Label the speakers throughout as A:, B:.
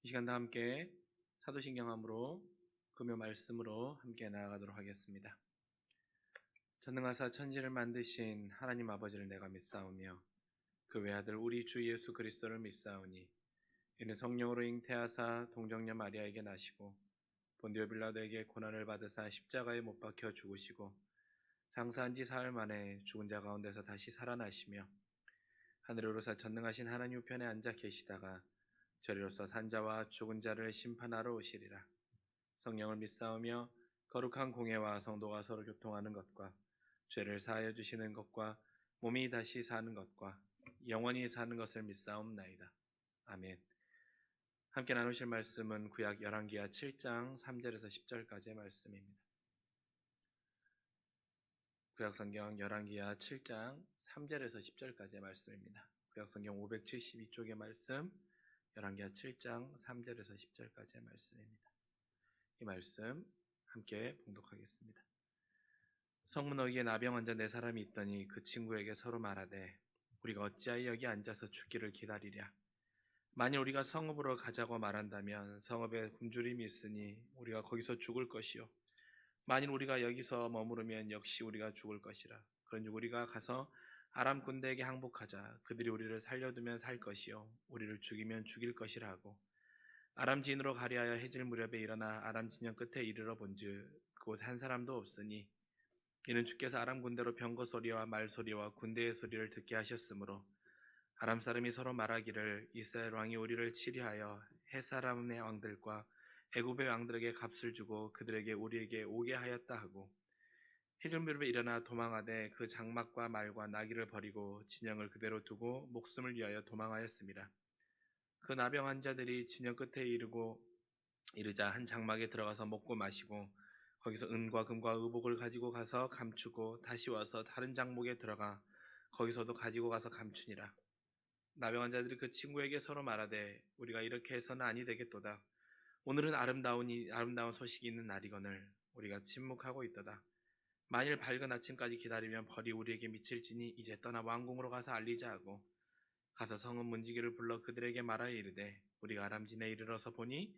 A: 이 시간도 함께 사도신경함으로 금요 말씀으로 함께 나아가도록 하겠습니다. 전능하사 천지를 만드신 하나님 아버지를 내가 믿사오며 그 외아들 우리 주 예수 그리스도를 믿사오니 이는 성령으로 잉태하사 동정녀 마리아에게 나시고 본디오 빌라도에게 고난을 받으사 십자가에 못 박혀 죽으시고 장사한 지 사흘 만에 죽은 자 가운데서 다시 살아나시며 하늘에 오르사 전능하신 하나님 우편에 앉아 계시다가 저리로서 산자와 죽은 자를 심판하러 오시리라. 성령을 믿사오며 거룩한 공예와 성도가 서로 교통하는 것과 죄를 사하여 주시는 것과 몸이 다시 사는 것과 영원히 사는 것을 믿사옵나이다. 아멘. 함께 나누실 말씀은 구약 열왕기하 7장 3절에서 10절까지의 말씀입니다. 구약 성경 열왕기하 7장 3절에서 10절까지의 말씀입니다. 구약 성경 572쪽의 말씀, 열왕기하 7장 3절에서 10절까지의 말씀입니다. 이 말씀 함께 봉독하겠습니다. 성문 어귀에 나병 환자 4사람이 있더니 그 친구에게 서로 말하되 우리가 어찌하여 여기 앉아서 죽기를 기다리랴. 만일 우리가 성읍으로 가자고 말한다면 성읍에 굶주림이 있으니 우리가 거기서 죽을 것이요 만일 우리가 여기서 머무르면 역시 우리가 죽을 것이라. 그런즉 우리가 가서 아람 군대에게 항복하자. 그들이 우리를 살려두면 살 것이요 우리를 죽이면 죽일 것이라 하고 아람 진으로 가리하여 해질 무렵에 일어나 아람 진영 끝에 이르러 본즉 그곳 한 사람도 없으니 이는 주께서 아람 군대로 병거 소리와 말 소리와 군대의 소리를 듣게 하셨으므로 아람 사람이 서로 말하기를 이스라엘 왕이 우리를 치리하여 헷 사람의 왕들과 애굽의 왕들에게 값을 주고 그들에게 우리에게 오게 하였다 하고 해질 무렵에 일어나 도망하되 그 장막과 말과 나귀를 버리고 진영을 그대로 두고 목숨을 위하여 도망하였습니다. 그 나병 환자들이 진영 끝에 이르자 한 장막에 들어가서 먹고 마시고 거기서 은과 금과 의복을 가지고 가서 감추고 다시 와서 다른 장목에 들어가 거기서도 가지고 가서 감추니라. 나병 환자들이 그 친구에게 서로 말하되 우리가 이렇게 해서는 아니 되겠도다. 오늘은 아름다운 소식이 있는 날이거늘 우리가 침묵하고 있도다. 만일 밝은 아침까지 기다리면 벌이 우리에게 미칠지니 이제 떠나 왕궁으로 가서 알리자 하고 가서 성읍 문지기를 불러 그들에게 말하여 이르되 우리가 아람진에 이르러서 보니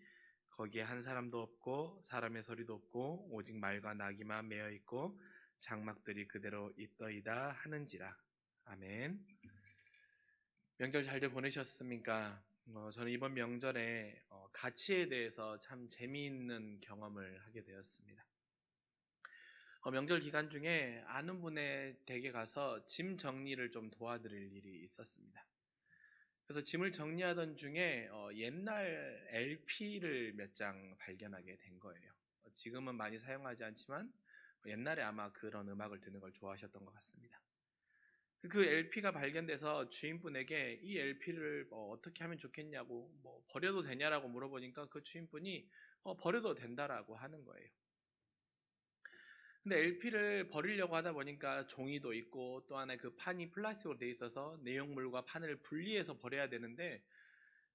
A: 거기에 한 사람도 없고 사람의 소리도 없고 오직 말과 나귀만 매어 있고 장막들이 그대로 있더이다 하는지라. 아멘. 명절 잘들 보내셨습니까? 저는 이번 명절에 가치에 대해서 참 재미있는 경험을 하게 되었습니다. 명절 기간 중에 아는 분의 댁에 가서 짐 정리를 좀 도와드릴 일이 있었습니다. 그래서 짐을 정리하던 중에 옛날 LP를 몇 장 발견하게 된 거예요. 지금은 많이 사용하지 않지만 옛날에 아마 그런 음악을 듣는 걸 좋아하셨던 것 같습니다. 그 LP가 발견돼서 주인분에게 이 LP를 어떻게 하면 좋겠냐고 버려도 되냐라고 물어보니까 그 주인분이 버려도 된다라고 하는 거예요. 근데 LP를 버리려고 하다 보니까 종이도 있고 또 하나 그 판이 플라스틱으로 돼 있어서 내용물과 판을 분리해서 버려야 되는데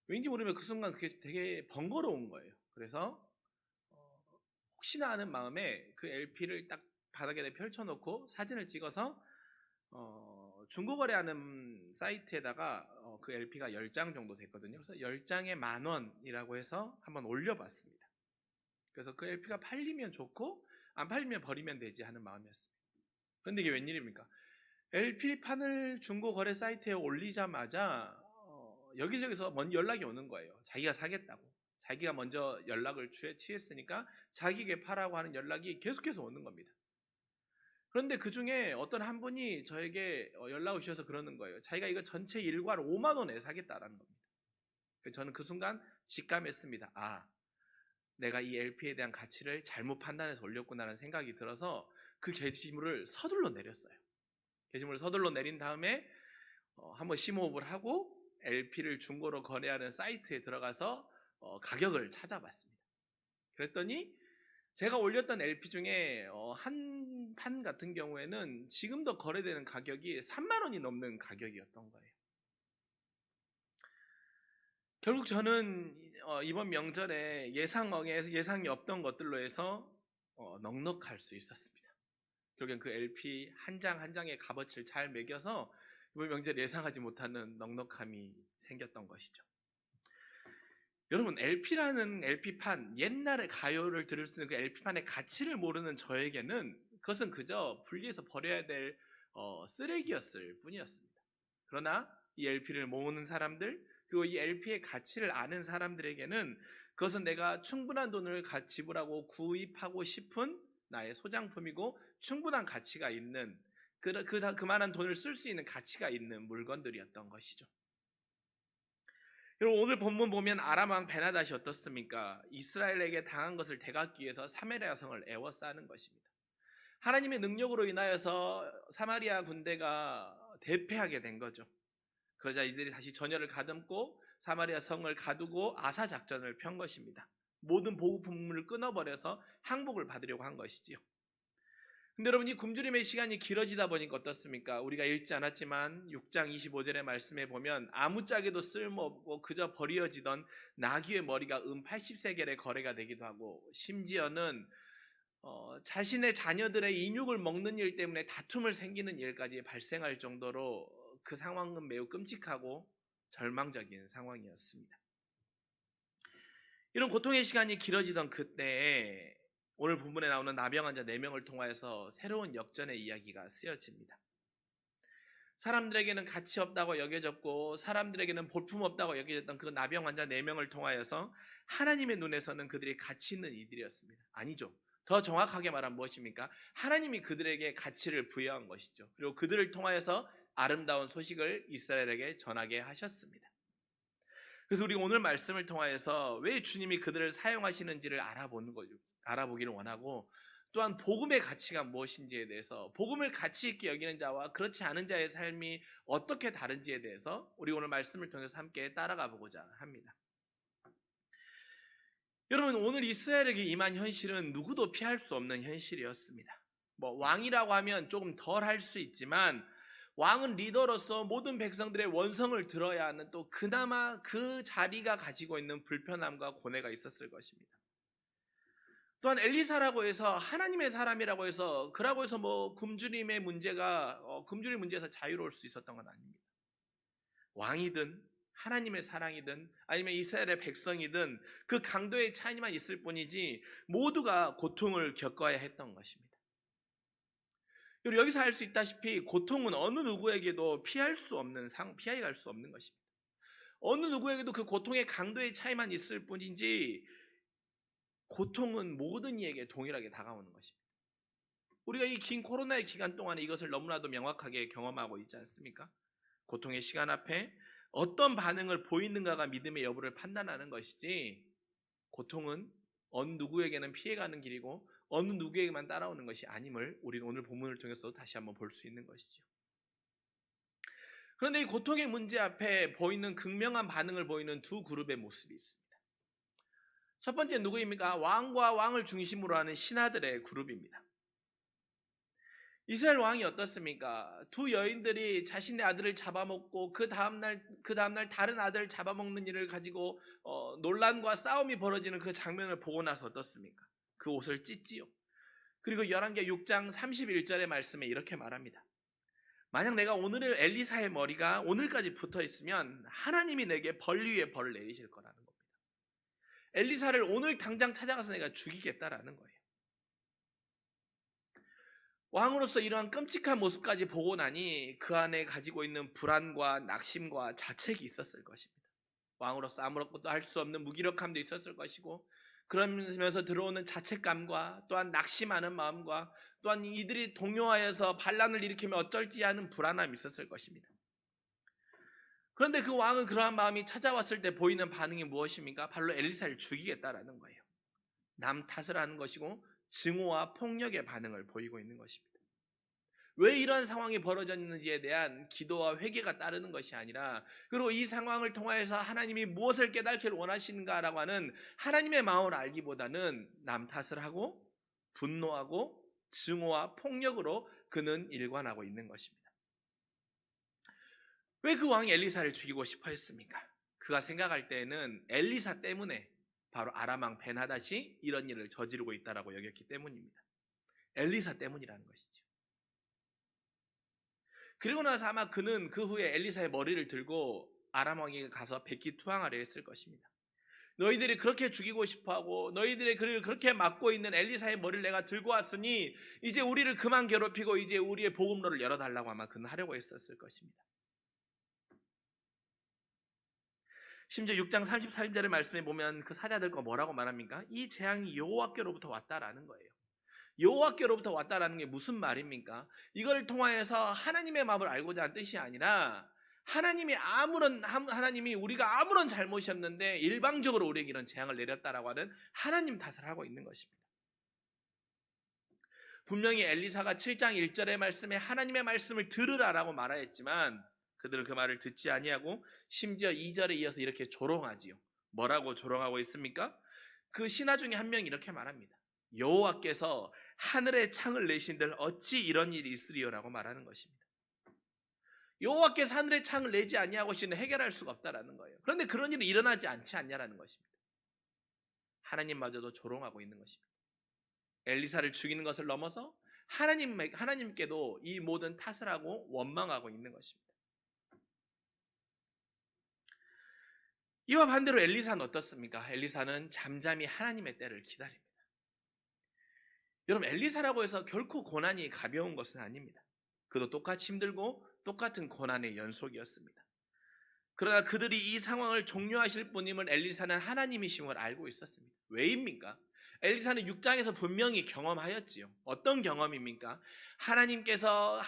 A: 왠지 모르면 그 순간 그게 되게 번거로운 거예요. 그래서 혹시나 하는 마음에 그 LP를 딱 바닥에 펼쳐놓고 사진을 찍어서 중고거래하는 사이트에다가 그 LP가 10장 정도 됐거든요. 그래서 10장에 10,000원이라고 해서 한번 올려봤습니다. 그래서 그 LP가 팔리면 좋고 안 팔리면 버리면 되지 하는 마음이었습니다. 그런데 이게 웬일입니까? LP판을 중고거래 사이트에 올리자마자 여기저기서 먼저 연락이 오는 거예요. 자기가 사겠다고. 자기가 먼저 연락을 취했으니까 자기에게 파라고 하는 연락이 계속해서 오는 겁니다. 그런데 그 중에 어떤 한 분이 저에게 연락 오셔서 그러는 거예요. 자기가 이거 전체 일과를 5만 원에 사겠다라는 겁니다. 저는 그 순간 직감했습니다. 아, 내가 이 LP에 대한 가치를 잘못 판단해서 올렸구나라는 생각이 들어서 그 게시물을 서둘러 내렸어요. 게시물을 서둘러 내린 다음에 한번 심호흡을 하고 LP를 중고로 거래하는 사이트에 들어가서 가격을 찾아봤습니다. 그랬더니 제가 올렸던 LP 중에 한 판 같은 경우에는 지금도 거래되는 가격이 3만 원이 넘는 가격이었던 거예요. 결국 저는 이번 명절에 예상이 없던 것들로 해서 넉넉할 수 있었습니다. 결국엔 그 LP 한 장 한 장의 값어치를 잘 매겨서 이번 명절에 예상하지 못하는 넉넉함이 생겼던 것이죠. 여러분, LP라는 LP판, 옛날에 가요를 들을 수 있는 그 LP판의 가치를 모르는 저에게는 그것은 그저 분리해서 버려야 될 쓰레기였을 뿐이었습니다. 그러나 이 LP를 모으는 사람들, 그리고 이 LP의 가치를 아는 사람들에게는 그것은 내가 충분한 돈을 지불하고 구입하고 싶은 나의 소장품이고 충분한 가치가 있는, 그만한 돈을 쓸 수 있는 가치가 있는 물건들이었던 것이죠. 여러분, 오늘 본문 보면 아람 왕 베나닷이 어떻습니까? 이스라엘에게 당한 것을 되갚기 위해서 사마리아 성을 에워싸는 것입니다. 하나님의 능력으로 인하여서 사마리아 군대가 대패하게 된 거죠. 그러자 이들이 다시 전열을 가듬고 사마리아 성을 가두고 아사 작전을 편 것입니다. 모든 보급품을 끊어버려서 항복을 받으려고 한 것이지요. 근데 여러분, 이 굶주림의 시간이 길어지다 보니까 어떻습니까? 우리가 읽지 않았지만 6장 25절의 말씀에 보면 아무짝에도 쓸모없고 그저 버려지던 나귀의 머리가 80세겔의 거래가 되기도 하고, 심지어는 자신의 자녀들의 인육을 먹는 일 때문에 다툼을 생기는 일까지 발생할 정도로 그 상황은 매우 끔찍하고 절망적인 상황이었습니다. 이런 고통의 시간이 길어지던 그때에 오늘 본문에 나오는 나병 환자 4명을 통하여서 새로운 역전의 이야기가 쓰여집니다. 사람들에게는 가치 없다고 여겨졌고 사람들에게는 볼품 없다고 여겨졌던 그 나병 환자 4명을 통하여서 하나님의 눈에서는 그들이 가치 있는 이들이었습니다. 아니죠. 더 정확하게 말하면 무엇입니까? 하나님이 그들에게 가치를 부여한 것이죠. 그리고 그들을 통하여서 아름다운 소식을 이스라엘에게 전하게 하셨습니다. 그래서 우리 오늘 말씀을 통하여서 왜 주님이 그들을 사용하시는지를 알아보기를 원하고, 또한 복음의 가치가 무엇인지에 대해서, 복음을 가치 있게 여기는 자와 그렇지 않은 자의 삶이 어떻게 다른지에 대해서 우리 오늘 말씀을 통해서 함께 따라가 보고자 합니다. 여러분, 오늘 이스라엘에게 임한 현실은 누구도 피할 수 없는 현실이었습니다. 왕이라고 하면 조금 덜 할 수 있지만, 왕은 리더로서 모든 백성들의 원성을 들어야 하는, 또 그나마 그 자리가 가지고 있는 불편함과 고뇌가 있었을 것입니다. 또한 엘리사라고 해서 하나님의 사람이라고 해서 그라고 해서 굶주림의 문제가 굶주림 문제에서 자유로울 수 있었던 건 아닙니다. 왕이든 하나님의 사랑이든 아니면 이스라엘의 백성이든 그 강도의 차이만 있을 뿐이지 모두가 고통을 겪어야 했던 것입니다. 여기서 알 수 있다시피 고통은 어느 누구에게도 피해 갈 수 없는 것입니다. 어느 누구에게도 그 고통의 강도의 차이만 있을 뿐이지 고통은 모든 이에게 동일하게 다가오는 것입니다. 우리가 이 긴 코로나의 기간 동안에 이것을 너무나도 명확하게 경험하고 있지 않습니까? 고통의 시간 앞에 어떤 반응을 보이는가가 믿음의 여부를 판단하는 것이지, 고통은 어느 누구에게는 피해가는 길이고 어느 누구에게만 따라오는 것이 아님을 우리는 오늘 본문을 통해서 다시 한번 볼 수 있는 것이죠. 그런데 이 고통의 문제 앞에 보이는 극명한 반응을 보이는 두 그룹의 모습이 있습니다. 첫 번째 누구입니까? 왕과 왕을 중심으로 하는 신하들의 그룹입니다. 이스라엘 왕이 어떻습니까? 두 여인들이 자신의 아들을 잡아먹고 그 다음날 다른 아들을 잡아먹는 일을 가지고 논란과 싸움이 벌어지는 그 장면을 보고 나서 어떻습니까? 그 옷을 찢지요. 그리고 열왕기하 6장 31절의 말씀에 이렇게 말합니다. 만약 내가 오늘 엘리사의 머리가 오늘까지 붙어 있으면 하나님이 내게 벌 위에 벌을 내리실 거라는 겁니다. 엘리사를 오늘 당장 찾아가서 내가 죽이겠다라는 거예요. 왕으로서 이러한 끔찍한 모습까지 보고 나니 그 안에 가지고 있는 불안과 낙심과 자책이 있었을 것입니다. 왕으로서 아무것도 할 수 없는 무기력함도 있었을 것이고, 그러면서 들어오는 자책감과 또한 낙심하는 마음과 또한 이들이 동요하여서 반란을 일으키면 어쩔지 하는 불안함이 있었을 것입니다. 그런데 그 왕은 그러한 마음이 찾아왔을 때 보이는 반응이 무엇입니까? 바로 엘리사를 죽이겠다라는 거예요. 남 탓을 하는 것이고 증오와 폭력의 반응을 보이고 있는 것입니다. 왜 이런 상황이 벌어졌는지에 대한 기도와 회개가 따르는 것이 아니라, 그리고 이 상황을 통하여서 하나님이 무엇을 깨닫기를 원하시는가라고 하는 하나님의 마음을 알기보다는 남 탓을 하고 분노하고 증오와 폭력으로 그는 일관하고 있는 것입니다. 왜 그 왕이 엘리사를 죽이고 싶어 했습니까? 그가 생각할 때에는 엘리사 때문에 바로 아람 왕 베나닷이 이런 일을 저지르고 있다라고 여겼기 때문입니다. 엘리사 때문이라는 것이죠. 그리고 나서 아마 그는 그 후에 엘리사의 머리를 들고 아람 왕에게 가서 백기투항하려 했을 것입니다. 너희들이 그렇게 죽이고 싶어하고 너희들의 그를 그렇게 막고 있는 엘리사의 머리를 내가 들고 왔으니 이제 우리를 그만 괴롭히고 이제 우리의 복음로를 열어달라고 아마 그는 하려고 했었을 것입니다. 심지어 6장 34절의 말씀에 보면 그 사자들과 뭐라고 말합니까? 이 재앙이 여호와께로부터 왔다라는 거예요. 여호와께로부터 왔다라는 게 무슨 말입니까? 이걸 통하여서 하나님의 마음을 알고자 하는 뜻이 아니라 하나님이 우리가 아무런 잘못이 없는데 일방적으로 우리에게 이런 재앙을 내렸다라고 하는 하나님 탓을 하고 있는 것입니다. 분명히 엘리사가 7장 1절의 말씀에 하나님의 말씀을 들으라라고 말하였지만 그들은 그 말을 듣지 아니하고 심지어 2절에 이어서 이렇게 조롱하지요. 뭐라고 조롱하고 있습니까? 그 신하 중에 한 명이 이렇게 말합니다. 여호와께서 하늘에 창을 내신들 어찌 이런 일이 있으리요라고 말하는 것입니다. 여호와께서 하늘에 창을 내지 아니하고 시는 해결할 수가 없다라는 거예요. 그런데 그런 일은 일어나지 않지 않냐라는 것입니다. 하나님마저도 조롱하고 있는 것입니다. 엘리사를 죽이는 것을 넘어서 하나님께도 이 모든 탓을 하고 원망하고 있는 것입니다. 이와 반대로 엘리사는 어떻습니까? 엘리사는 잠잠히 하나님의 때를 기다립니다. 여러분, 엘리사라고 해서 결코 고난이 가벼운 것은 아닙니다. 그도 똑같이 힘들고 똑같은 고난의 연속이었습니다. 그러나 그들이 이 상황을 종료하실 분임을 엘리사는 하나님이심을 알고 있었습니다. 왜입니까? 엘리사는 6장에서 분명히 경험하였지요. 어떤 경험입니까? 하나님께서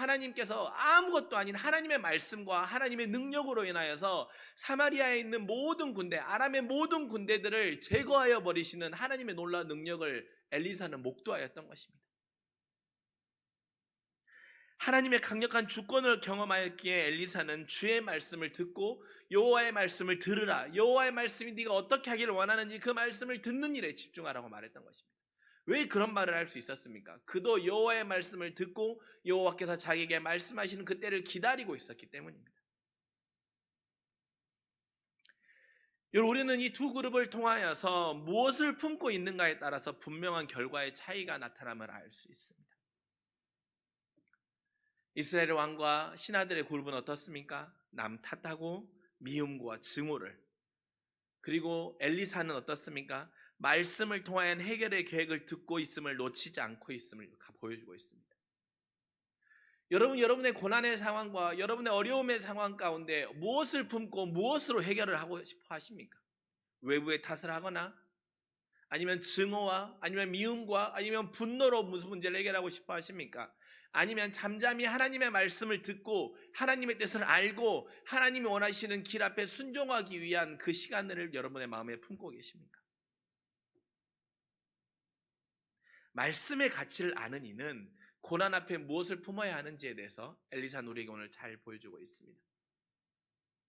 A: 아무것도 아닌 하나님의 말씀과 하나님의 능력으로 인하여서 사마리아에 있는 모든 군대, 아람의 모든 군대들을 제거하여 버리시는 하나님의 놀라운 능력을 엘리사는 목도하였던 것입니다. 하나님의 강력한 주권을 경험하였기에 엘리사는 주의 말씀을 듣고 여호와의 말씀을 들으라, 여호와의 말씀이 네가 어떻게 하기를 원하는지 그 말씀을 듣는 일에 집중하라고 말했던 것입니다. 왜 그런 말을 할 수 있었습니까? 그도 여호와의 말씀을 듣고 여호와께서 자기에게 말씀하시는 그때를 기다리고 있었기 때문입니다. 여러분, 우리는 이 두 그룹을 통하여서 무엇을 품고 있는가에 따라서 분명한 결과의 차이가 나타남을 알 수 있습니다. 이스라엘 왕과 신하들의 그룹은 어떻습니까? 남 탓하고 미움과 증오를, 그리고 엘리사는 어떻습니까? 말씀을 통한 해결의 계획을 듣고 있음을 놓치지 않고 있음을 보여주고 있습니다. 여러분의 고난의 상황과 여러분의 어려움의 상황 가운데 무엇을 품고 무엇으로 해결을 하고 싶어 하십니까? 외부의 탓을 하거나 아니면 증오와 아니면 미움과 아니면 분노로 무슨 문제를 해결하고 싶어 하십니까? 아니면 잠잠히 하나님의 말씀을 듣고 하나님의 뜻을 알고 하나님이 원하시는 길 앞에 순종하기 위한 그 시간을 여러분의 마음에 품고 계십니까? 말씀의 가치를 아는 이는 고난 앞에 무엇을 품어야 하는지에 대해서 엘리사는 우리에게 오늘 잘 보여주고 있습니다.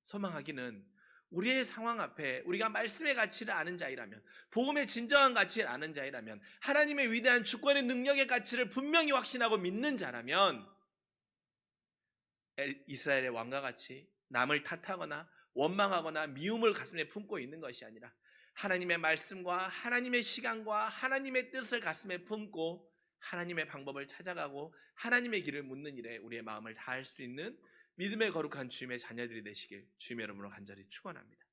A: 소망하기는 우리의 상황 앞에 우리가 말씀의 가치를 아는 자이라면, 복음의 진정한 가치를 아는 자이라면, 하나님의 위대한 주권의 능력의 가치를 분명히 확신하고 믿는 자라면 이스라엘의 왕과 같이 남을 탓하거나 원망하거나 미움을 가슴에 품고 있는 것이 아니라 하나님의 말씀과 하나님의 시간과 하나님의 뜻을 가슴에 품고 하나님의 방법을 찾아가고 하나님의 길을 묻는 일에 우리의 마음을 다할 수 있는 믿음의 거룩한 주님의 자녀들이 되시길 주님의 이름으로 간절히 축원합니다.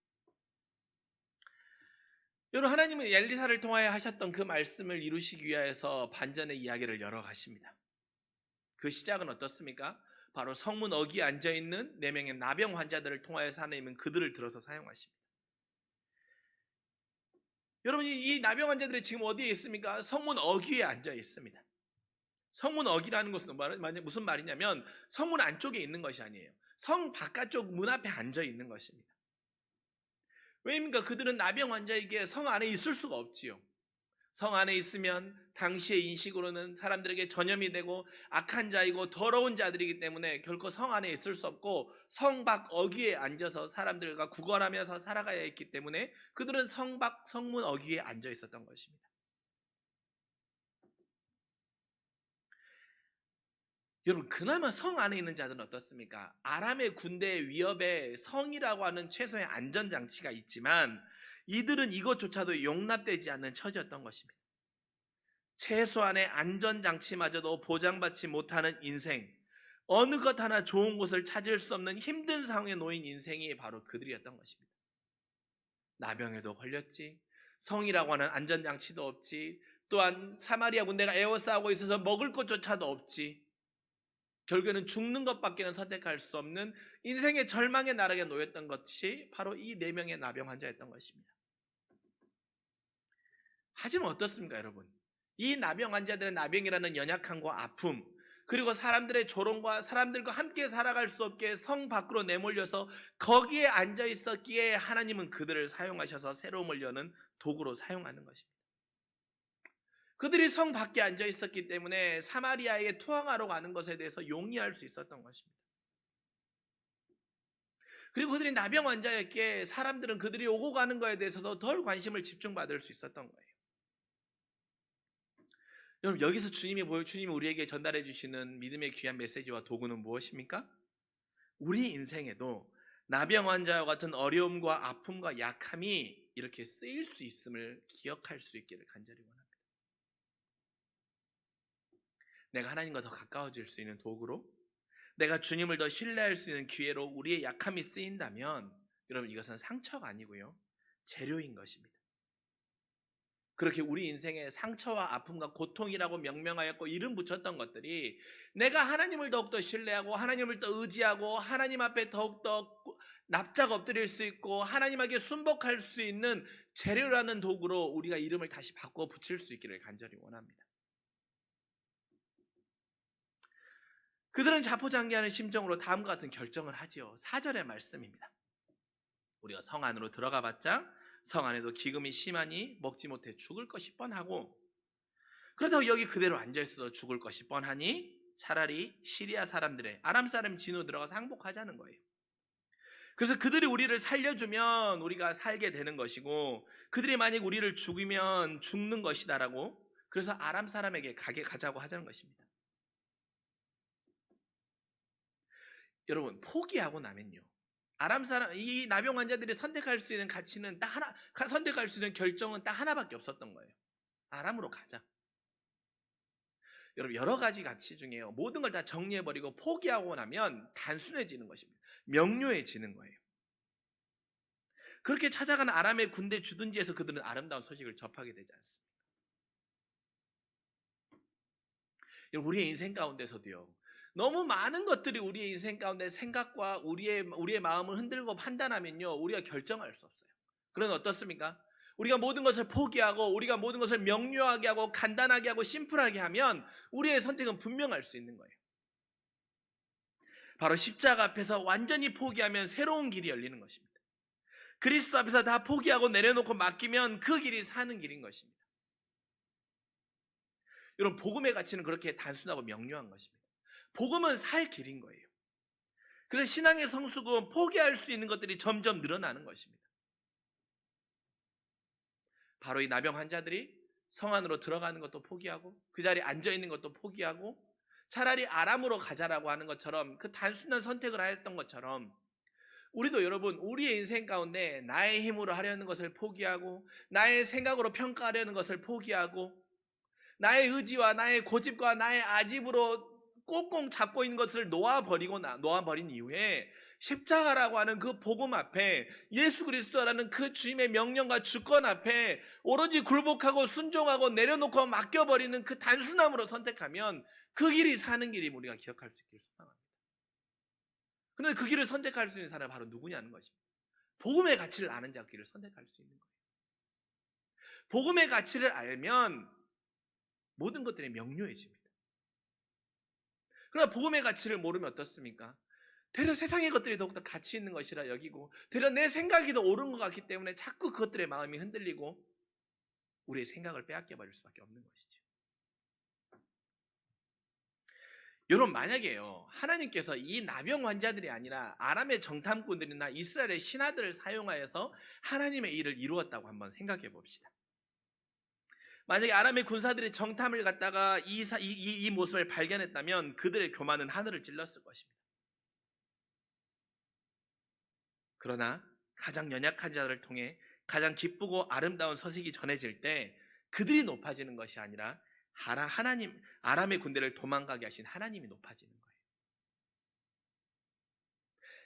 A: 여러분, 하나님은 엘리사를 통하여 하셨던 그 말씀을 이루시기 위하여서 반전의 이야기를 열어가십니다. 그 시작은 어떻습니까? 바로 성문 어귀에 앉아있는 4명의 나병 환자들을 통하여서 하나님은 그들을 들어서 사용하십니다. 여러분, 이 나병 환자들이 지금 어디에 있습니까? 성문 어귀에 앉아 있습니다. 성문 어귀라는 것은 무슨 말이냐면 성문 안쪽에 있는 것이 아니에요. 성 바깥쪽 문 앞에 앉아 있는 것입니다. 왜입니까? 그들은 나병 환자에게 성 안에 있을 수가 없지요. 성 안에 있으면 당시의 인식으로는 사람들에게 전염이 되고 악한 자이고 더러운 자들이기 때문에 결코 성 안에 있을 수 없고 성 밖 어귀에 앉아서 사람들과 구걸하면서 살아가야 했기 때문에 그들은 성문 어귀에 앉아 있었던 것입니다. 여러분, 그나마 성 안에 있는 자들은 어떻습니까? 아람의 군대의 위협에 성이라고 하는 최소의 안전장치가 있지만 이들은 이것조차도 용납되지 않는 처지였던 것입니다. 최소한의 안전장치마저도 보장받지 못하는 인생, 어느 것 하나 좋은 곳을 찾을 수 없는 힘든 상황에 놓인 인생이 바로 그들이었던 것입니다. 나병에도 걸렸지. 성이라고 하는 안전장치도 없지. 또한 사마리아 군대가 에워싸고 있어서 먹을 것조차도 없지. 결국에는 죽는 것밖에는 선택할 수 없는 인생의 절망의 나락에 놓였던 것이 바로 이 4명의 나병 환자였던 것입니다. 하지만 어떻습니까, 여러분? 이 나병 환자들의 나병이라는 연약함과 아픔, 그리고 사람들의 조롱과 사람들과 함께 살아갈 수 없게 성 밖으로 내몰려서 거기에 앉아 있었기에 하나님은 그들을 사용하셔서 새로움을 여는 도구로 사용하는 것입니다. 그들이 성 밖에 앉아 있었기 때문에 사마리아에 투항하러 가는 것에 대해서 용이할 수 있었던 것입니다. 그리고 그들이 나병 환자였기에 사람들은 그들이 오고 가는 것에 대해서도 덜 관심을 집중받을 수 있었던 거예요. 여러분, 여기서 주님이 우리에게 전달해 주시는 믿음의 귀한 메시지와 도구는 무엇입니까? 우리 인생에도 나병 환자와 같은 어려움과 아픔과 약함이 이렇게 쓰일 수 있음을 기억할 수 있기를 간절히 원합니다. 내가 하나님과 더 가까워질 수 있는 도구로, 내가 주님을 더 신뢰할 수 있는 기회로 우리의 약함이 쓰인다면 여러분, 이것은 상처가 아니고요, 재료인 것입니다. 그렇게 우리 인생에 상처와 아픔과 고통이라고 명명하였고 이름 붙였던 것들이 내가 하나님을 더욱더 신뢰하고 하나님을 더 의지하고 하나님 앞에 더욱더 납작 엎드릴 수 있고 하나님에게 순복할 수 있는 재료라는 도구로 우리가 이름을 다시 바꿔 붙일 수 있기를 간절히 원합니다. 그들은 자포자기하는 심정으로 다음과 같은 결정을 하지요. 4절의 말씀입니다. 우리가 성 안으로 들어가 봤자 성 안에도 기금이 심하니 먹지 못해 죽을 것이 뻔하고, 그렇다고 여기 그대로 앉아있어도 죽을 것이 뻔하니 차라리 시리아 사람들의 아람 사람 진으로 들어가서 항복하자는 거예요. 그래서 그들이 우리를 살려주면 우리가 살게 되는 것이고, 그들이 만약 우리를 죽이면 죽는 것이다라고, 그래서 아람 사람에게 가자고 하자는 것입니다. 여러분, 포기하고 나면요, 아람 사람, 이 나병 환자들이 선택할 수 있는 가치는 딱 하나, 선택할 수 있는 결정은 딱 하나밖에 없었던 거예요. 아람으로 가자. 여러분, 여러 가지 가치 중에요, 모든 걸 다 정리해버리고 포기하고 나면 단순해지는 것입니다. 명료해지는 거예요. 그렇게 찾아가는 아람의 군대 주둔지에서 그들은 아름다운 소식을 접하게 되지 않습니까? 여러분, 우리의 인생 가운데서도요, 너무 많은 것들이 우리의 인생 가운데 생각과 우리의 마음을 흔들고 판단하면요, 우리가 결정할 수 없어요. 그런 어떻습니까? 우리가 모든 것을 포기하고 우리가 모든 것을 명료하게 하고 간단하게 하고 심플하게 하면 우리의 선택은 분명할 수 있는 거예요. 바로 십자가 앞에서 완전히 포기하면 새로운 길이 열리는 것입니다. 그리스도 앞에서 다 포기하고 내려놓고 맡기면 그 길이 사는 길인 것입니다. 여러분, 복음의 가치는 그렇게 단순하고 명료한 것입니다. 복음은 살 길인 거예요. 그래서 신앙의 성숙은 포기할 수 있는 것들이 점점 늘어나는 것입니다. 바로 이 나병 환자들이 성 안으로 들어가는 것도 포기하고 그 자리에 앉아있는 것도 포기하고 차라리 아람으로 가자라고 하는 것처럼, 그 단순한 선택을 하였던 것처럼 우리도 여러분, 우리의 인생 가운데 나의 힘으로 하려는 것을 포기하고 나의 생각으로 평가하려는 것을 포기하고 나의 의지와 나의 고집과 나의 아집으로 꽁꽁 잡고 있는 것을 놓아버린 이후에 십자가라고 하는 그 복음 앞에, 예수 그리스도라는 그 주님의 명령과 주권 앞에 오로지 굴복하고 순종하고 내려놓고 맡겨버리는 그 단순함으로 선택하면 그 길이 사는 길임 우리가 기억할 수 있기를 소망합니다. 그런데 그 길을 선택할 수 있는 사람은 바로 누구냐는 것입니다. 복음의 가치를 아는 자가 그 길을 선택할 수 있는 거예요. 복음의 가치를 알면 모든 것들이 명료해집니다. 그러나 복음의 가치를 모르면 어떻습니까? 되려 세상의 것들이 더욱더 가치 있는 것이라 여기고 되려 내 생각이 더 옳은 것 같기 때문에 자꾸 그것들의 마음이 흔들리고 우리의 생각을 빼앗겨 버릴 수밖에 없는 것이죠. 여러분, 만약에요, 하나님께서 이 나병 환자들이 아니라 아람의 정탐꾼들이나 이스라엘의 신하들을 사용하여서 하나님의 일을 이루었다고 한번 생각해 봅시다. 만약에 아람의 군사들이 정탐을 갔다가 이 모습을 발견했다면 그들의 교만은 하늘을 찔렀을 것입니다. 그러나 가장 연약한 자들을 통해 가장 기쁘고 아름다운 소식이 전해질 때 그들이 높아지는 것이 아니라 아람의 군대를 도망가게 하신 하나님이 높아지는 거예요.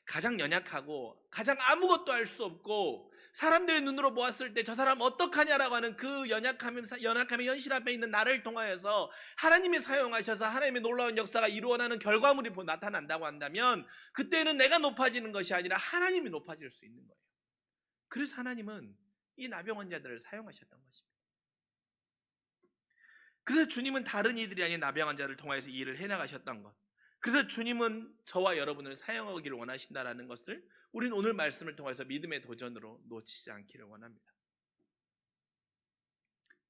A: 가장 연약하고 가장 아무것도 할 수 없고 사람들의 눈으로 보았을 때 저 사람 어떡하냐라고 하는 그 연약함의 현실 앞에 있는 나를 통하여서 하나님이 사용하셔서 하나님의 놀라운 역사가 이루어나는 결과물이 나타난다고 한다면 그때는 내가 높아지는 것이 아니라 하나님이 높아질 수 있는 거예요. 그래서 하나님은 이 나병 환자들을 사용하셨던 것입니다. 그래서 주님은 다른 이들이 아닌 나병 환자를 통해서 이 일을 해나가셨던 것, 그래서 주님은 저와 여러분을 사용하기를 원하신다는 것을 우리는 오늘 말씀을 통해서 믿음의 도전으로 놓치지 않기를 원합니다.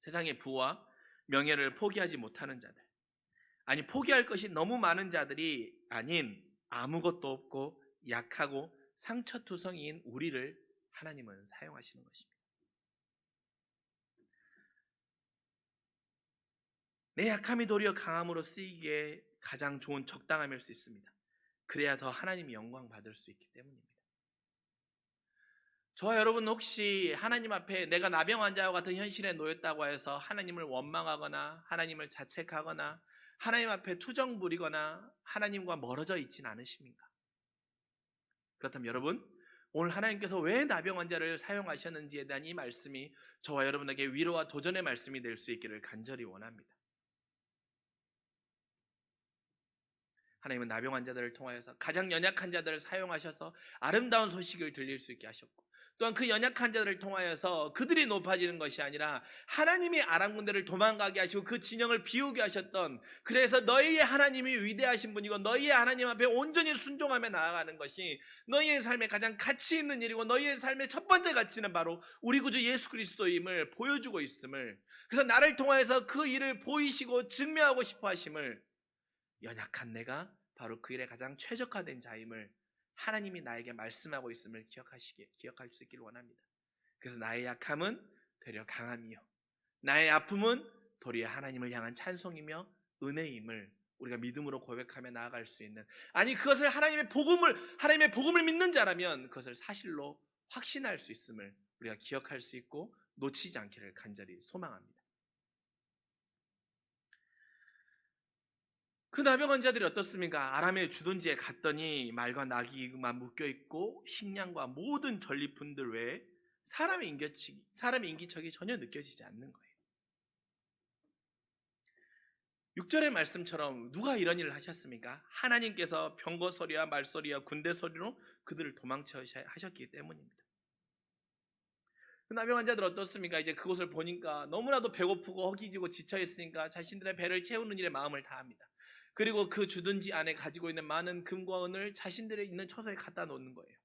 A: 세상의 부와 명예를 포기하지 못하는 자들, 아니 포기할 것이 너무 많은 자들이 아닌 아무것도 없고 약하고 상처투성이인 우리를 하나님은 사용하시는 것입니다. 내 약함이 도리어 강함으로 쓰이기에 가장 좋은 적당함일 수 있습니다. 그래야 더 하나님이 영광 받을 수 있기 때문입니다. 저와 여러분 혹시 하나님 앞에 내가 나병 환자와 같은 현실에 놓였다고 해서 하나님을 원망하거나 하나님을 자책하거나 하나님 앞에 투정 부리거나 하나님과 멀어져 있진 않으십니까? 그렇다면 여러분, 오늘 하나님께서 왜 나병 환자를 사용하셨는지에 대한 이 말씀이 저와 여러분에게 위로와 도전의 말씀이 될 수 있기를 간절히 원합니다. 하나님은 나병 환자들을 통하여서 가장 연약한 자들을 사용하셔서 아름다운 소식을 들릴 수 있게 하셨고, 또한 그 연약한 자들을 통하여서 그들이 높아지는 것이 아니라 하나님이 아람 군대를 도망가게 하시고 그 진영을 비우게 하셨던, 그래서 너희의 하나님이 위대하신 분이고 너희의 하나님 앞에 온전히 순종하며 나아가는 것이 너희의 삶에 가장 가치 있는 일이고 너희의 삶의 첫 번째 가치는 바로 우리 구주 예수 그리스도임을 보여주고 있음을, 그래서 나를 통하여서 그 일을 보이시고 증명하고 싶어 하심을, 연약한 내가 바로 그 일에 가장 최적화된 자임을 하나님이 나에게 말씀하고 있음을 기억할 수 있기를 원합니다. 그래서 나의 약함은 되려 강함이요 나의 아픔은 도리어 하나님을 향한 찬송이며 은혜임을 우리가 믿음으로 고백하며 나아갈 수 있는, 아니 그것을 하나님의 복음을 믿는 자라면 그것을 사실로 확신할 수 있음을 우리가 기억할 수 있고 놓치지 않기를 간절히 소망합니다. 그 나병 환자들이 어떻습니까? 아람의 주둔지에 갔더니 말과 나귀만 묶여있고 식량과 모든 전리품들 외에 사람의 인기척이 전혀 느껴지지 않는 거예요. 6절의 말씀처럼 누가 이런 일을 하셨습니까? 하나님께서 병거 소리와 말소리와 군대 소리로 그들을 도망쳐 하셨기 때문입니다. 그 나병 환자들 어떻습니까? 이제 그곳을 보니까 너무나도 배고프고 허기지고 지쳐있으니까 자신들의 배를 채우는 일에 마음을 다합니다. 그리고 그 주둔지 안에 가지고 있는 많은 금과 은을 자신들의 있는 처소에 갖다 놓는 거예요.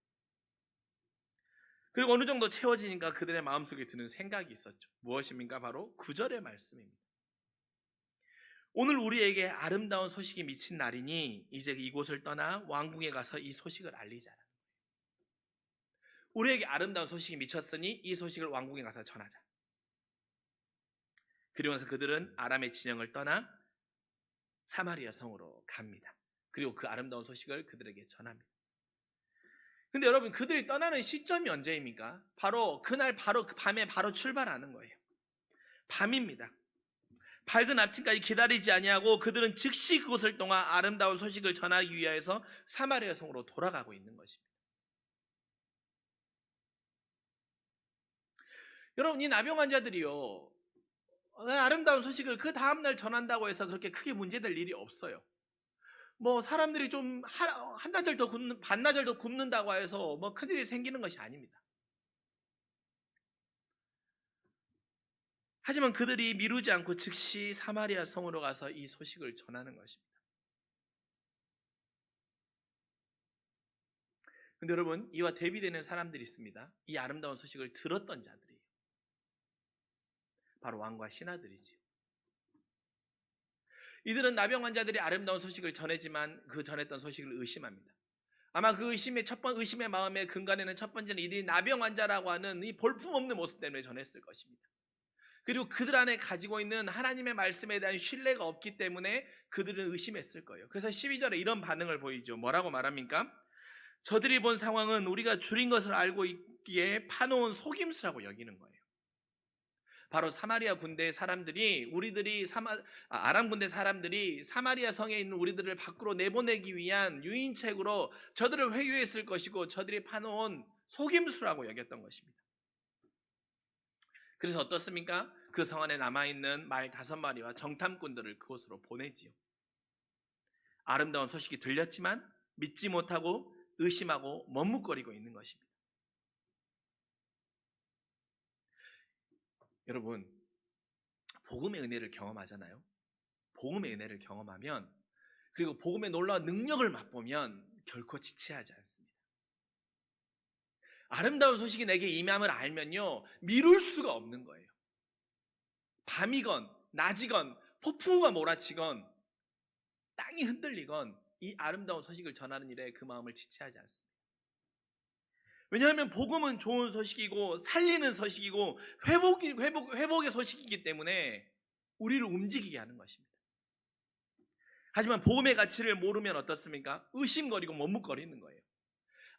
A: 그리고 어느 정도 채워지니까 그들의 마음속에 드는 생각이 있었죠. 무엇입니까? 바로 9절의 말씀입니다. 오늘 우리에게 아름다운 소식이 미친 날이니 이제 이곳을 떠나 왕궁에 가서 이 소식을 알리자라는 거예요. 우리에게 아름다운 소식이 미쳤으니 이 소식을 왕궁에 가서 전하자. 그리고 나서 그들은 아람의 진영을 떠나 사마리아 성으로 갑니다. 그리고 그 아름다운 소식을 그들에게 전합니다. 근데 여러분, 그들이 떠나는 시점이 언제입니까? 바로 그날 바로 그 밤에 바로 출발하는 거예요. 밤입니다. 밝은 아침까지 기다리지 아니하고 그들은 즉시 그곳을 떠나 아름다운 소식을 전하기 위하여서 사마리아 성으로 돌아가고 있는 것입니다. 여러분, 이 나병 환자들이요, 아름다운 소식을 그 다음날 전한다고 해서 그렇게 크게 문제될 일이 없어요. 뭐 사람들이 좀 한나절 더 반나절 더 굶는다고 해서 뭐 큰일이 생기는 것이 아닙니다. 하지만 그들이 미루지 않고 즉시 사마리아 성으로 가서 이 소식을 전하는 것입니다. 근데 여러분, 이와 대비되는 사람들이 있습니다. 이 아름다운 소식을 들었던 자들이에요. 바로 왕과 신하들이지요. 이들은 나병 환자들이 아름다운 소식을 전했지만 그 전했던 소식을 의심합니다. 아마 그 의심의 마음의 근간에는 첫 번째는 이들이 나병 환자라고 하는 이 볼품없는 모습 때문에 전했을 것입니다. 그리고 그들 안에 가지고 있는 하나님의 말씀에 대한 신뢰가 없기 때문에 그들은 의심했을 거예요. 그래서 12절에 이런 반응을 보이죠. 뭐라고 말합니까? 저들이 본 상황은 우리가 줄인 것을 알고 있기에 파놓은 속임수라고 여기는 거예요. 바로 사마리아 군대 사람들이 아람 군대 사람들이 사마리아 성에 있는 우리들을 밖으로 내보내기 위한 유인책으로 저들을 회유했을 것이고 저들이 파놓은 속임수라고 여겼던 것입니다. 그래서 어떻습니까? 그 성 안에 남아있는 말 5마리와 정탐꾼들을 그곳으로 보내지요. 아름다운 소식이 들렸지만 믿지 못하고 의심하고 머뭇거리고 있는 것입니다. 여러분, 복음의 은혜를 경험하잖아요. 복음의 은혜를 경험하면, 그리고 복음의 놀라운 능력을 맛보면 결코 지체하지 않습니다. 아름다운 소식이 내게 임함을 알면요, 미룰 수가 없는 거예요. 밤이건 낮이건 폭풍우가 몰아치건 땅이 흔들리건 이 아름다운 소식을 전하는 일에 그 마음을 지체하지 않습니다. 왜냐하면 복음은 좋은 소식이고 살리는 소식이고 회복의 소식이기 때문에 우리를 움직이게 하는 것입니다. 하지만 복음의 가치를 모르면 어떻습니까? 의심거리고 머뭇거리는 거예요.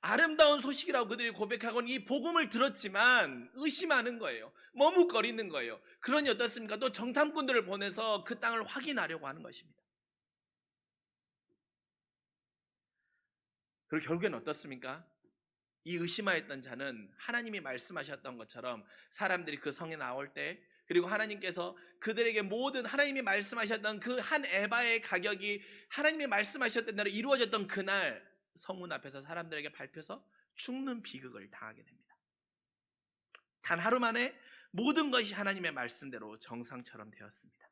A: 아름다운 소식이라고 그들이 고백하고는 이 복음을 들었지만 의심하는 거예요. 머뭇거리는 거예요. 그러니 어떻습니까? 또 정탐꾼들을 보내서 그 땅을 확인하려고 하는 것입니다. 그리고 결국엔 어떻습니까? 이 의심하였던 자는 하나님이 말씀하셨던 것처럼 사람들이 그 성에 나올 때, 그리고 하나님께서 그들에게 모든 하나님이 말씀하셨던 그 한 에바의 가격이 하나님이 말씀하셨던 대로 이루어졌던 그날 성문 앞에서 사람들에게 밟혀서 죽는 비극을 당하게 됩니다. 단 하루 만에 모든 것이 하나님의 말씀대로 정상처럼 되었습니다.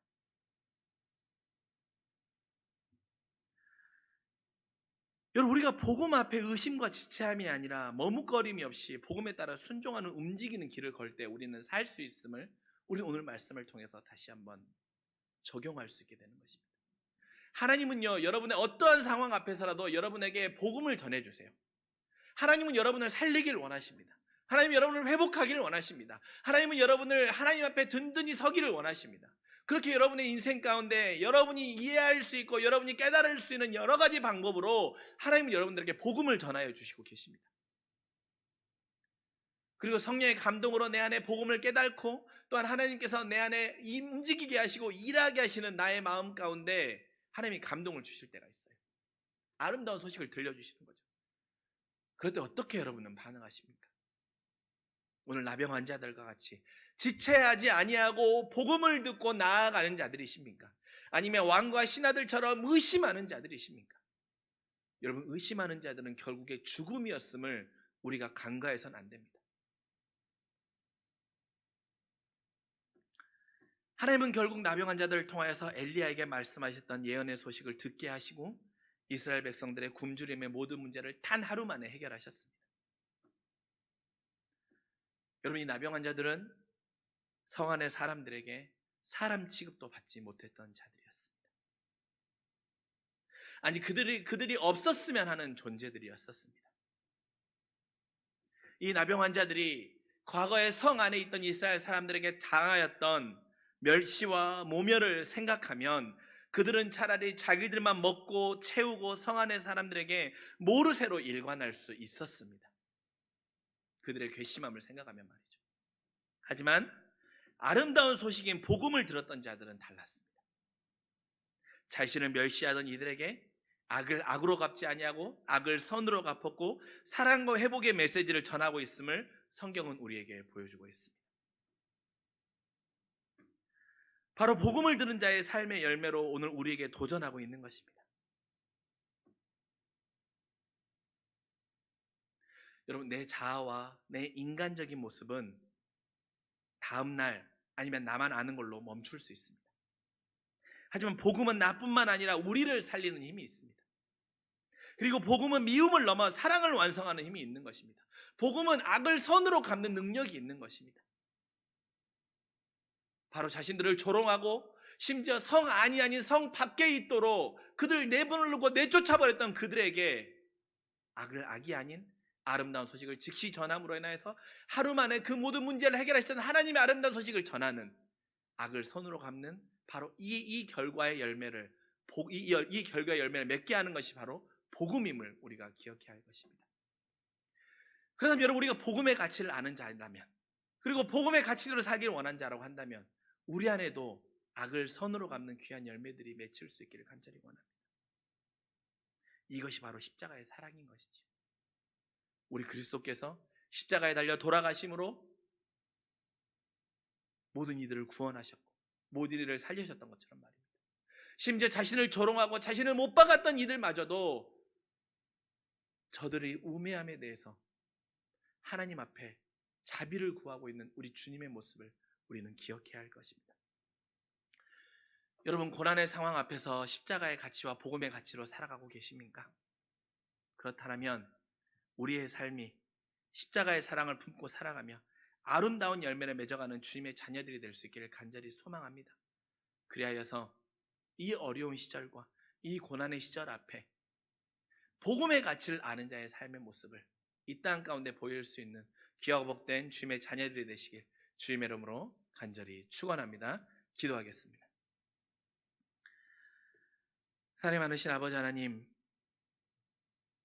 A: 여러분, 우리가 복음 앞에 의심과 지체함이 아니라 머뭇거림이 없이 복음에 따라 순종하는 움직이는 길을 걸 때 우리는 살 수 있음을, 우리 오늘 말씀을 통해서 다시 한번 적용할 수 있게 되는 것입니다. 하나님은요, 여러분의 어떠한 상황 앞에서라도 여러분에게 복음을 전해주세요. 하나님은 여러분을 살리길 원하십니다. 하나님은 여러분을 회복하기를 원하십니다. 하나님은 여러분을 하나님 앞에 든든히 서기를 원하십니다. 그렇게 여러분의 인생 가운데 여러분이 이해할 수 있고 여러분이 깨달을 수 있는 여러 가지 방법으로 하나님은 여러분들에게 복음을 전하여 주시고 계십니다. 그리고 성령의 감동으로 내 안에 복음을 깨닫고 또한 하나님께서 내 안에 움직이게 하시고 일하게 하시는 나의 마음 가운데 하나님이 감동을 주실 때가 있어요. 아름다운 소식을 들려주시는 거죠. 그럴 때 어떻게 여러분은 반응하십니까? 오늘 나병 환자들과 같이 지체하지 아니하고 복음을 듣고 나아가는 자들이십니까? 아니면 왕과 신하들처럼 의심하는 자들이십니까? 여러분, 의심하는 자들은 결국에 죽음이었음을 우리가 간과해서는 안 됩니다. 하나님은 결국 나병 환자들을 통하여서 엘리야에게 말씀하셨던 예언의 소식을 듣게 하시고 이스라엘 백성들의 굶주림의 모든 문제를 단 하루 만에 해결하셨습니다. 여러분, 이 나병 환자들은 성 안의 사람들에게 사람 취급도 받지 못했던 자들이었습니다. 아니, 그들이 없었으면 하는 존재들이었었습니다. 이 나병 환자들이 과거에 성 안에 있던 이스라엘 사람들에게 당하였던 멸시와 모멸을 생각하면 그들은 차라리 자기들만 먹고 채우고 성 안의 사람들에게 모르쇠로 일관할 수 있었습니다. 그들의 괘씸함을 생각하면 말이죠. 하지만 아름다운 소식인 복음을 들었던 자들은 달랐습니다. 자신을 멸시하던 이들에게 악을 악으로 갚지 아니하고 악을 선으로 갚았고 사랑과 회복의 메시지를 전하고 있음을 성경은 우리에게 보여주고 있습니다. 바로 복음을 들은 자의 삶의 열매로 오늘 우리에게 도전하고 있는 것입니다. 여러분, 내 자아와 내 인간적인 모습은 다음날 아니면 나만 아는 걸로 멈출 수 있습니다. 하지만 복음은 나뿐만 아니라 우리를 살리는 힘이 있습니다. 그리고 복음은 미움을 넘어 사랑을 완성하는 힘이 있는 것입니다. 복음은 악을 선으로 갚는 능력이 있는 것입니다. 바로 자신들을 조롱하고 심지어 성 안이 아닌 성 밖에 있도록 그들 내보내고 내쫓아버렸던 그들에게 악이 아닌 아름다운 소식을 즉시 전함으로 인하여서 하루 만에 그 모든 문제를 해결하시던 하나님의 아름다운 소식을 전하는, 악을 선으로 갚는 바로 이 결과의 열매를 이 결과의 열매를 맺게 하는 것이 바로 복음임을 우리가 기억해야 할 것입니다. 그렇다면 여러분, 우리가 복음의 가치를 아는 자라면, 그리고 복음의 가치대로 살기를 원하는 자라고 한다면 우리 안에도 악을 선으로 갚는 귀한 열매들이 맺힐 수 있기를 간절히 원합니다. 이것이 바로 십자가의 사랑인 것이죠. 우리 그리스도께서 십자가에 달려 돌아가심으로 모든 이들을 구원하셨고 모든 이들을 살리셨던 것처럼 말입니다. 심지어 자신을 조롱하고 자신을 못 박았던 이들마저도 저들의 우매함에 대해서 하나님 앞에 자비를 구하고 있는 우리 주님의 모습을 우리는 기억해야 할 것입니다. 여러분, 고난의 상황 앞에서 십자가의 가치와 복음의 가치로 살아가고 계십니까? 그렇다면 우리의 삶이 십자가의 사랑을 품고 살아가며 아름다운 열매를 맺어가는 주님의 자녀들이 될 수 있기를 간절히 소망합니다. 그리하여서 이 어려운 시절과 이 고난의 시절 앞에 복음의 가치를 아는 자의 삶의 모습을 이 땅 가운데 보일 수 있는 귀하고 복된 주님의 자녀들이 되시길 주님의 이름으로 간절히 축원합니다. 기도하겠습니다. 사랑이 많으신 아버지 하나님,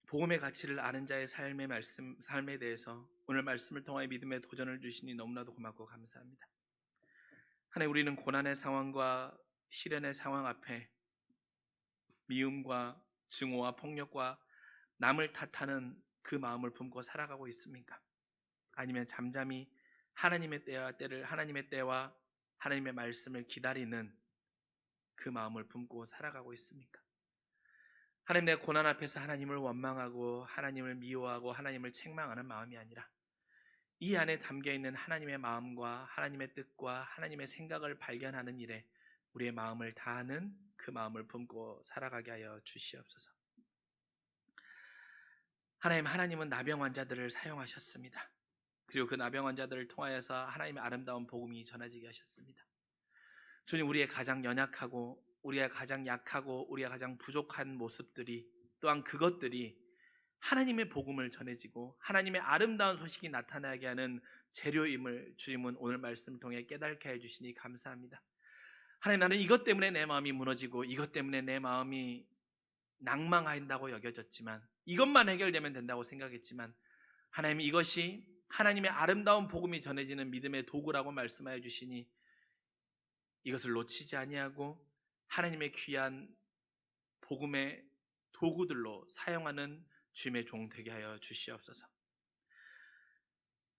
A: 복음의 가치를 아는 자의 삶에 대해서 오늘 말씀을 통하여 믿음의 도전을 주시니 너무나도 고맙고 감사합니다. 하나님, 우리는 고난의 상황과 시련의 상황 앞에 미움과 증오와 폭력과 남을 탓하는 그 마음을 품고 살아가고 있습니까? 아니면 잠잠히 하나님의 때와 하나님의 말씀을 기다리는 그 마음을 품고 살아가고 있습니까? 하나님, 내 고난 앞에서 하나님을 원망하고 하나님을 미워하고 하나님을 책망하는 마음이 아니라 이 안에 담겨있는 하나님의 마음과 하나님의 뜻과 하나님의 생각을 발견하는 일에 우리의 마음을 다하는 그 마음을 품고 살아가게 하여 주시옵소서. 하나님은 나병 환자들을 사용하셨습니다. 그리고 그 나병 환자들을 통하여서 하나님의 아름다운 복음이 전해지게 하셨습니다. 주님, 우리의 가장 연약하고 우리가 가장 약하고 우리가 가장 부족한 모습들이 또한 그것들이 하나님의 복음을 전해지고 하나님의 아름다운 소식이 나타나게 하는 재료임을 주님은 오늘 말씀을 통해 깨닫게 해주시니 감사합니다. 하나님, 나는 이것 때문에 내 마음이 무너지고 이것 때문에 내 마음이 낭망한다고 여겨졌지만 이것만 해결되면 된다고 생각했지만 하나님, 이것이 하나님의 아름다운 복음이 전해지는 믿음의 도구라고 말씀하여 주시니 이것을 놓치지 아니하고 하나님의 귀한 복음의 도구들로 사용하는 주님의 종 되게 하여 주시옵소서.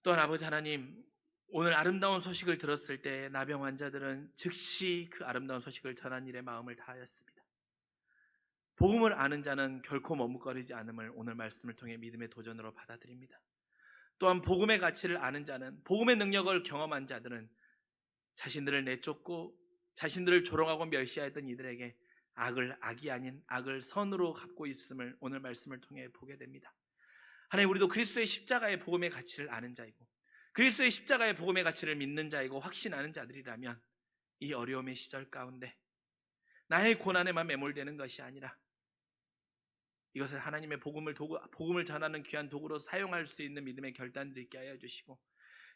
A: 또한 아버지 하나님, 오늘 아름다운 소식을 들었을 때 나병 환자들은 즉시 그 아름다운 소식을 전한 일에 마음을 다하였습니다. 복음을 아는 자는 결코 머뭇거리지 않음을 오늘 말씀을 통해 믿음의 도전으로 받아들입니다. 또한 복음의 가치를 아는 자는, 복음의 능력을 경험한 자들은 자신들을 내쫓고 자신들을 조롱하고 멸시하였던 이들에게 악을 악이 아닌 악을 선으로 갚고 있음을 오늘 말씀을 통해 보게 됩니다. 하나님, 우리도 그리스도의 십자가의 복음의 가치를 아는 자이고 그리스도의 십자가의 복음의 가치를 믿는 자이고 확신하는 자들이라면 이 어려움의 시절 가운데 나의 고난에만 매몰되는 것이 아니라 이것을 하나님의 복음을 전하는 귀한 도구로 사용할 수 있는 믿음의 결단들이 있게 하여 주시고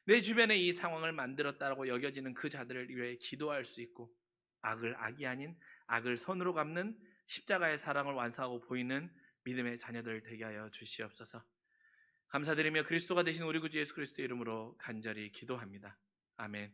A: 내 주변에 이 상황을 만들었다고 여겨지는 그 자들을 위해 기도할 수 있고 악을 악이 아닌 악을 선으로 갚는 십자가의 사랑을 완성하고 보이는 믿음의 자녀들 되게 하여 주시옵소서. 감사드리며 그리스도가 되신 우리 구주 예수 그리스도의 이름으로 간절히 기도합니다. 아멘.